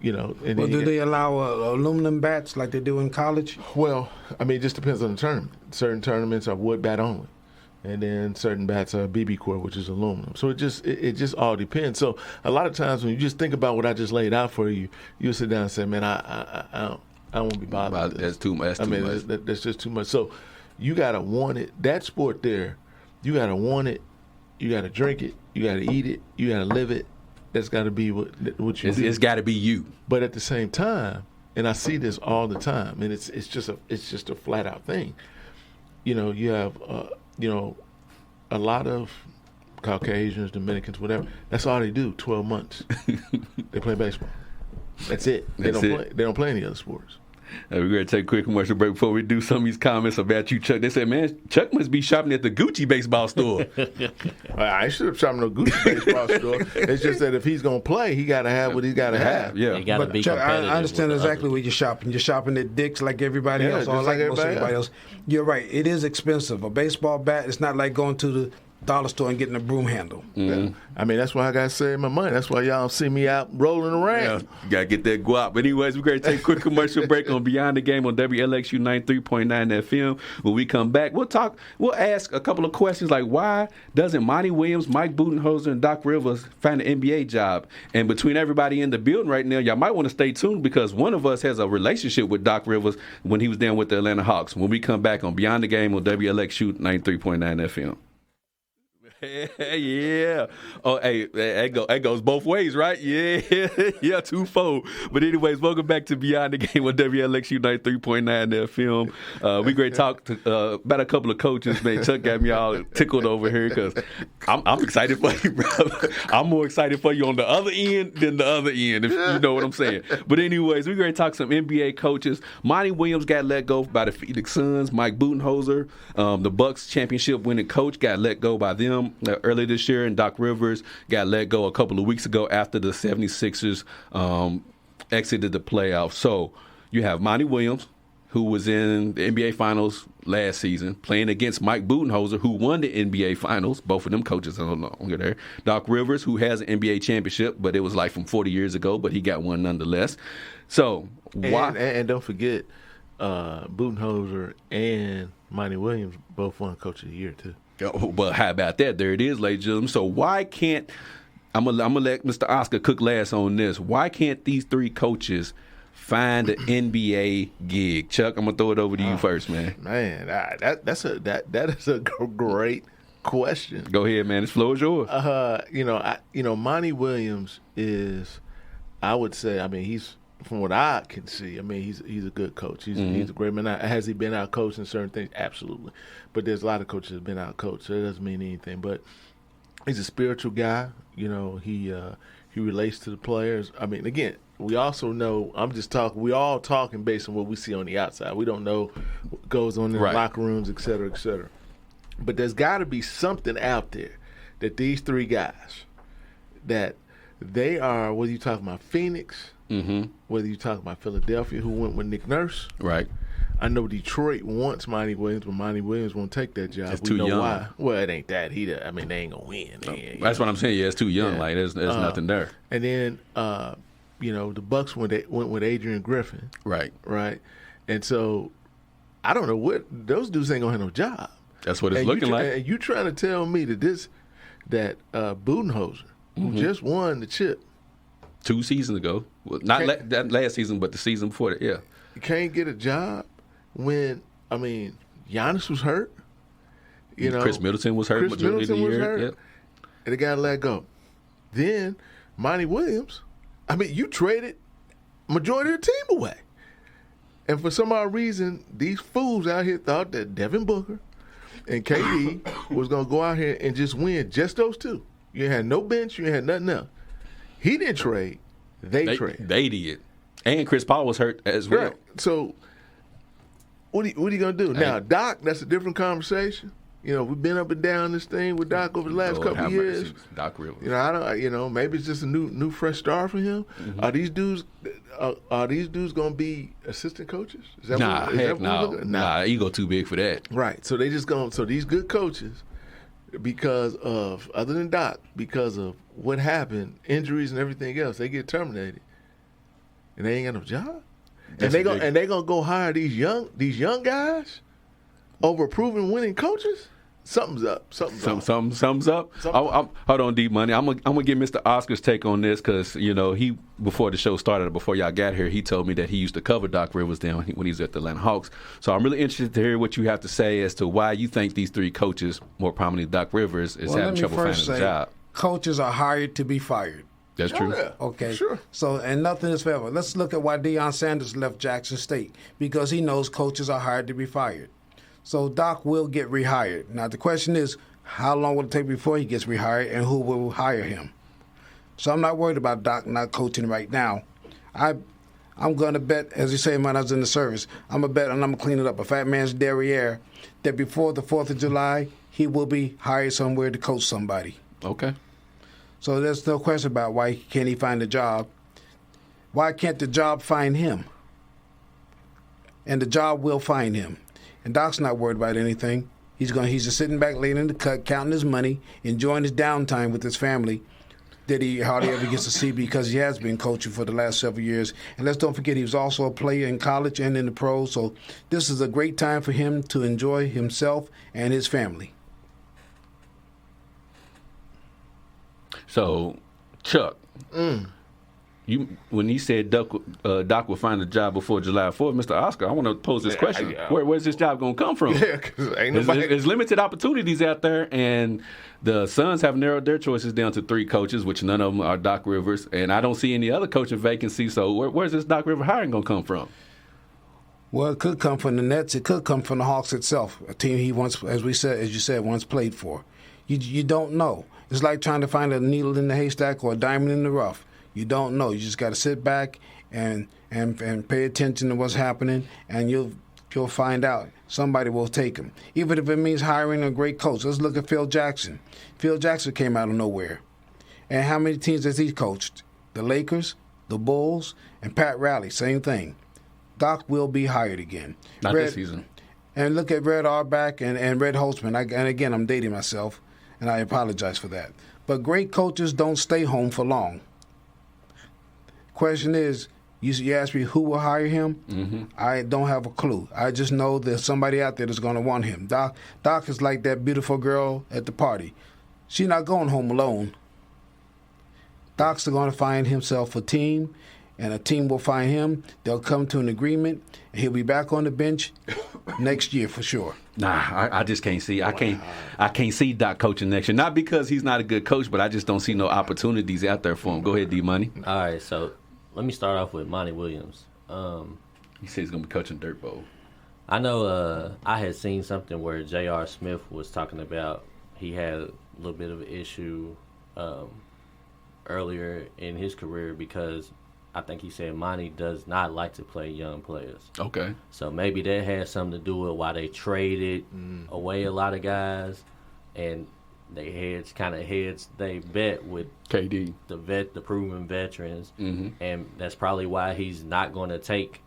And do they allow aluminum bats like they do in college? Well, I mean, it just depends on the tournament. Certain tournaments are wood bat only, and then certain bats are BB Core, which is aluminum. So it just all depends. So a lot of times when you just think about what I just laid out for you, you'll sit down and say, "Man, I won't be bothered with this. That's too much. That's just too much." So you gotta want it. That sport there, you gotta want it. You gotta drink it. You gotta eat it. You gotta live it. That's got to be what you do. It's got to be you. But at the same time, and I see this all the time, and it's just a flat out thing. You have a lot of Caucasians, Dominicans, whatever. That's all they do. 12 months, they play baseball. That's it. They don't play any other sports. We're going to take a quick commercial break before we do some of these comments about you, Chuck. They said, man, Chuck must be shopping at the Gucci baseball store. I should have shopping at the Gucci baseball store. It's just that if he's going to play, he got to have what he's got to have. Yeah. But be Chuck, I understand exactly others. where you're shopping. You're shopping at Dick's like everybody else, or like most everybody else. You're right. It is expensive. A baseball bat, it's not like going to the dollar store and getting a broom handle. Mm-hmm. Yeah. I mean, that's why I got to save my money. That's why y'all see me out rolling around. Yeah, you got to get that guap. But anyways, we're going to take a quick commercial break on Beyond the Game on WLXU 93.9 FM. When we come back, we'll ask a couple of questions like, why doesn't Monty Williams, Mike Budenholzer, and Doc Rivers find an NBA job? And between everybody in the building right now, y'all might want to stay tuned, because one of us has a relationship with Doc Rivers when he was down with the Atlanta Hawks. When we come back on Beyond the Game on WLXU 93.9 FM. Yeah. Oh, hey, that goes both ways, right? Yeah, twofold. But anyways, welcome back to Beyond the Game on WLXU 93.9 FM. We great talk about a couple of coaches, man. Chuck got me all tickled over here because I'm excited for you, brother. I'm more excited for you on the other end than the other end, if you know what I'm saying. But anyways, we great talk some NBA coaches. Monty Williams got let go by the Phoenix Suns. Mike Budenholzer, the Bucks championship winning coach, got let go by them earlier this year, and Doc Rivers got let go a couple of weeks ago after the 76ers exited the playoffs. So you have Monty Williams, who was in the NBA Finals last season, playing against Mike Budenholzer, who won the NBA Finals. Both of them coaches are no longer there. Doc Rivers, who has an NBA championship, but it was like from 40 years ago, but he got one nonetheless. So why? And don't forget, Budenholzer and Monty Williams both won Coach of the Year, too. But how about that? There it is, ladies and gentlemen. So why can't I'm gonna let Mr. Oscar cook last on this? Why can't these three coaches find an NBA gig? Chuck, I'm gonna throw it over to you first, man. Man, that is a great question. Go ahead, man. This floor is yours. Monty Williams is, I would say, I mean, he's, from what I can see, I mean, he's a good coach. He's a great man. Has he been out coached in certain things? Absolutely. But there's a lot of coaches that have been out coached, so it doesn't mean anything. But he's a spiritual guy. He relates to the players. I mean, again, we also know, we all talking based on what we see on the outside. We don't know what goes on in the locker rooms, et cetera, et cetera. But there's got to be something out there that these three guys, that they are, whether you talking about Phoenix, whether you talking about Philadelphia, who went with Nick Nurse. Right. I know Detroit wants Monty Williams, but Monty Williams won't take that job. It's we too know young. why. Well, it ain't that. They ain't going to win. That's what I'm saying. Yeah, it's too young. Yeah. Like, there's nothing there. And then, the Bucks went with Adrian Griffin. Right. Right. And so, I don't know what – those dudes ain't going to have no job. That's what it's looking like. And you trying to tell me that Budenholzer, who just won the chip. 2 seasons ago. Well, not that last season, but the season before that, yeah. You can't get a job when, Giannis was hurt. Chris Middleton was hurt majority of the year. Yep. And they got to let go. Then, Monty Williams, you traded majority of the team away. And for some odd reason, these fools out here thought that Devin Booker and KD was going to go out here and just win just those two. You had no bench. You had nothing else. He didn't trade. They traded. They did. And Chris Paul was hurt as well. Right. So, what are you going to do? Now, Doc, that's a different conversation. We've been up and down this thing with Doc over the last couple of years. Doc Rivers. Maybe it's just a new fresh start for him. Are these dudes going to be assistant coaches? Is that Nah, ego too big for that. Right. So they just going. So these good coaches, because of other than Doc, because of what happened, injuries and everything else, they get terminated, and they ain't got no job. And they gonna go hire these young guys over proven winning coaches. Something's up. Something's up. Hold on, D Money. I'm gonna get Mr. Oscar's take on this because he before the show started, before y'all got here, he told me that he used to cover Doc Rivers down when he was at the Atlanta Hawks. So I'm really interested to hear what you have to say as to why you think these three coaches, more prominently Doc Rivers, is having trouble finding a job. Coaches are hired to be fired. That's true. Yeah. Okay. Sure. So, and nothing is forever. Let's look at why Deion Sanders left Jackson State, because he knows coaches are hired to be fired. So Doc will get rehired. Now the question is, how long will it take before he gets rehired, and who will hire him? So I'm not worried about Doc not coaching right now. I'm going to bet, as you say when I was in the service, I'm going to bet, and I'm going to clean it up, a fat man's derriere, that before the 4th of July, he will be hired somewhere to coach somebody. Okay. So there's no question about why can't he find a job. Why can't the job find him? And the job will find him. And Doc's not worried about anything. He's just sitting back, laying in the cut, counting his money, enjoying his downtime with his family that he hardly ever gets to see because he has been coaching for the last several years. And let's don't forget, he was also a player in college and in the pros. So this is a great time for him to enjoy himself and his family. So, Chuck, when he said Doc will find a job before July 4th, Mr. Oscar, I want to pose this question. Where's this job going to come from? Yeah, because ain't nobody. There's limited opportunities out there, and the Suns have narrowed their choices down to 3 coaches, which none of them are Doc Rivers, and I don't see any other coaching vacancies. So where's this Doc Rivers hiring going to come from? Well, it could come from the Nets. It could come from the Hawks itself, a team he once, as you said, once played for. You don't know. It's like trying to find a needle in the haystack or a diamond in the rough. You don't know. You just got to sit back and pay attention to what's happening, and you'll find out. Somebody will take him, even if it means hiring a great coach. Let's look at Phil Jackson. Phil Jackson came out of nowhere, and how many teams has he coached? The Lakers, the Bulls, and Pat Riley. Same thing. Doc will be hired again. Not this season. And look at Red Auerbach and Red Holtzman. And again, I'm dating myself, and I apologize for that. But great coaches don't stay home for long. Question is, you asked me who will hire him? Mm-hmm. I don't have a clue. I just know there's somebody out there that's going to want him. Doc is like that beautiful girl at the party. She's not going home alone. Doc's going to find himself a team, and a team will find him. They'll come to an agreement, and he'll be back on the bench next year for sure. Nah, I just can't see. I can't see Doc coaching next year. Not because he's not a good coach, but I just don't see no opportunities out there for him. Go ahead, D Money. All right, so let me start off with Monty Williams. He said he's gonna be coaching Dirt Bowl. I know. I had seen something where J.R. Smith was talking about he had a little bit of an issue earlier in his career because I think he said Monty does not like to play young players. Okay. So maybe that had something to do with why they traded away a lot of guys. And they they bet with KD, the proven veterans, mm-hmm. and that's probably why he's not going to take,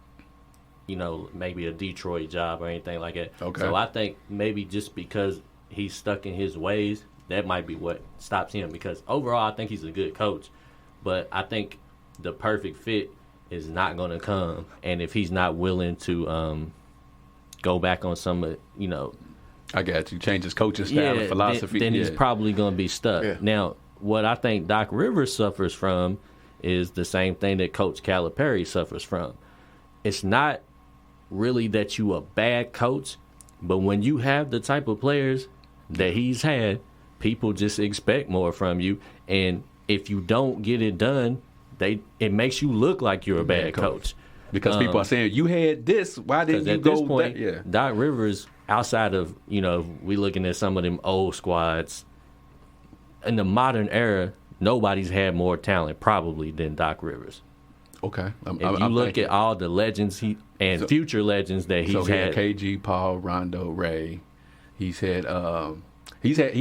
maybe a Detroit job or anything like that. Okay. So I think maybe just because he's stuck in his ways, that might be what stops him. Because overall, I think he's a good coach, but I think the perfect fit is not going to come, and if he's not willing to go back on some, I got you. Change his coaching style and philosophy. Then he's probably going to be stuck. Yeah. Now, what I think Doc Rivers suffers from is the same thing that Coach Calipari suffers from. It's not really that you a bad coach, but when you have the type of players that he's had, people just expect more from you. And if you don't get it done, it makes you look like you're a bad coach. Because people are saying, you had this, why didn't you at go this point, that? Yeah. Doc Rivers, outside of, we looking at some of them old squads, in the modern era, nobody's had more talent probably than Doc Rivers. Okay. If you look at all the legends future legends that he's had KG, Paul, Rondo, Ray. He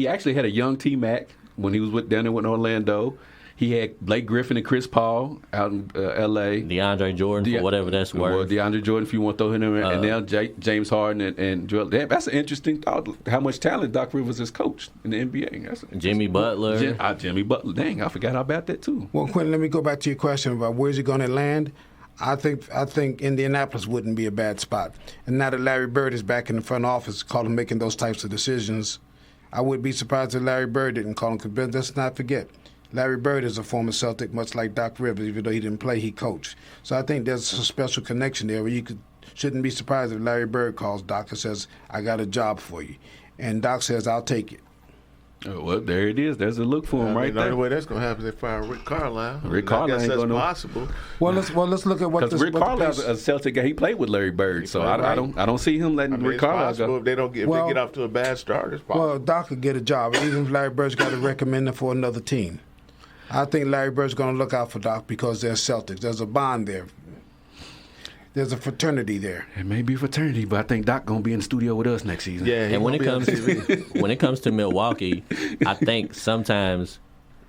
actually had a young T-Mac when he was down there with Orlando. He had Blake Griffin and Chris Paul out in L.A. DeAndre Jordan, for whatever that's worth. Well, DeAndre Jordan, if you want to throw him in there. And now James Harden and Joel. That's an interesting thought, how much talent Doc Rivers has coached in the NBA. Jimmy Butler. Jimmy Butler. Dang, I forgot about that, too. Well, Quentin, let me go back to your question about where's he going to land. I think Indianapolis wouldn't be a bad spot. And now that Larry Bird is back in the front office, call him making those types of decisions, I would be surprised if Larry Bird didn't call him. Because let's not forget, Larry Bird is a former Celtic, much like Doc Rivers. Even though he didn't play, he coached. So I think there's a special connection there where shouldn't be surprised if Larry Bird calls Doc and says, I got a job for you. And Doc says, I'll take it. Oh, well, there it is. There's a look for him right there. The only way that's going to happen is they fire Rick Carlisle. Rick Carlisle ain't going to. Possible. Well, let's look at what because Rick Carlisle's a Celtic guy. He played with Larry Bird, so I don't see him letting Rick Carlisle go. If they get off to a bad start, it's possible. Well, Doc could get a job, even if Larry Bird's got to recommend him for another team. I think Larry Bird's going to look out for Doc because they're Celtics. There's a bond there. There's a fraternity there. It may be a fraternity, but I think Doc going to be in the studio with us next season. Yeah, and when it comes to Milwaukee, I think sometimes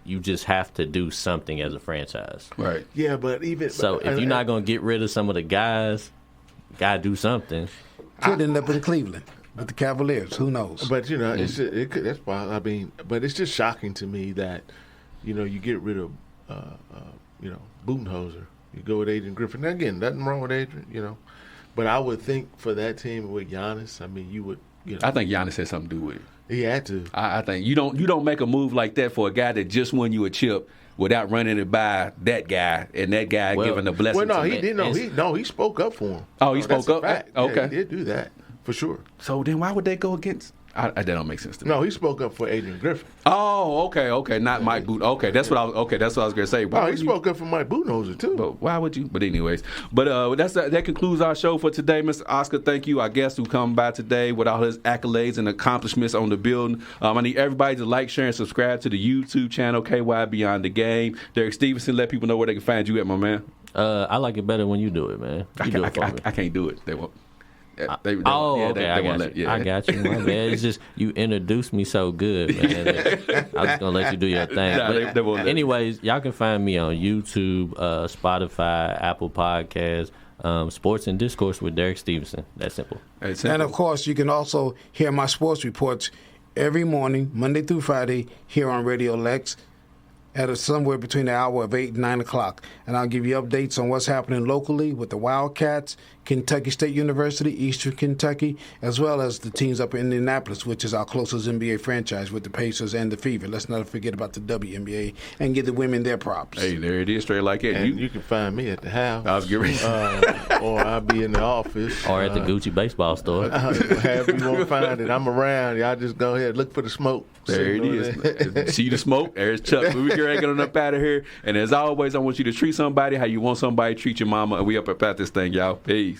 you just have to do something as a franchise. Right. Yeah, but if you're not going to get rid of some of the guys, got to do something. Could end up in Cleveland with the Cavaliers. Who knows? But that's why but it's just shocking to me that you get rid of Budenholzer. You go with Adrian Griffin. Now, again, nothing wrong with Adrian, But I would think for that team with Giannis, you would. I think Giannis had something to do with it. He had to. I think you don't make a move like that for a guy that just won you a chip without running it by that guy and that guy giving a blessing. Well, no, he didn't. He spoke up for him. Oh, he spoke up. Fact. Okay, yeah, he did do that for sure. So then, why would they go against? That don't make sense to me. No, he spoke up for Adrian Griffin. Oh, okay, not Mike Boot. Okay, that's what I was gonna say. He spoke up for Mike Budenholzer too. But why would you? But anyways, that concludes our show for today, Mr. Oscar. Thank you, our guest who come by today with all his accolades and accomplishments on the building. I need everybody to like, share, and subscribe to the YouTube channel KY Beyond the Game. Derek Stevenson, let people know where they can find you at, my man. I like it better when you do it, man. I can't do it. They won't. Okay. I got you. My bad. It's just you introduced me so good, man. I was gonna let you do your thing. Anyways, y'all can find me on YouTube, Spotify, Apple Podcasts, Sports and Discourse with Derek Stevenson. That's simple. And of course, you can also hear my sports reports every morning, Monday through Friday, here on Radio Lex at somewhere between the hour of 8 and 9 o'clock. And I'll give you updates on what's happening locally with the Wildcats, Kentucky State University, Eastern Kentucky, as well as the teams up in Indianapolis, which is our closest NBA franchise with the Pacers and the Fever. Let's not forget about the WNBA and give the women their props. Hey, there it is, straight like it. And you can find me at the house. I was getting or I'll be in the office. Or at the Gucci baseball store. However you want to find it. I'm around. Y'all just go ahead, look for the smoke. There it is. See the smoke? There's Chuck. We're getting up out of here. And as always, I want you to treat somebody how you want somebody to treat your mama. And we up about this thing, y'all. Peace.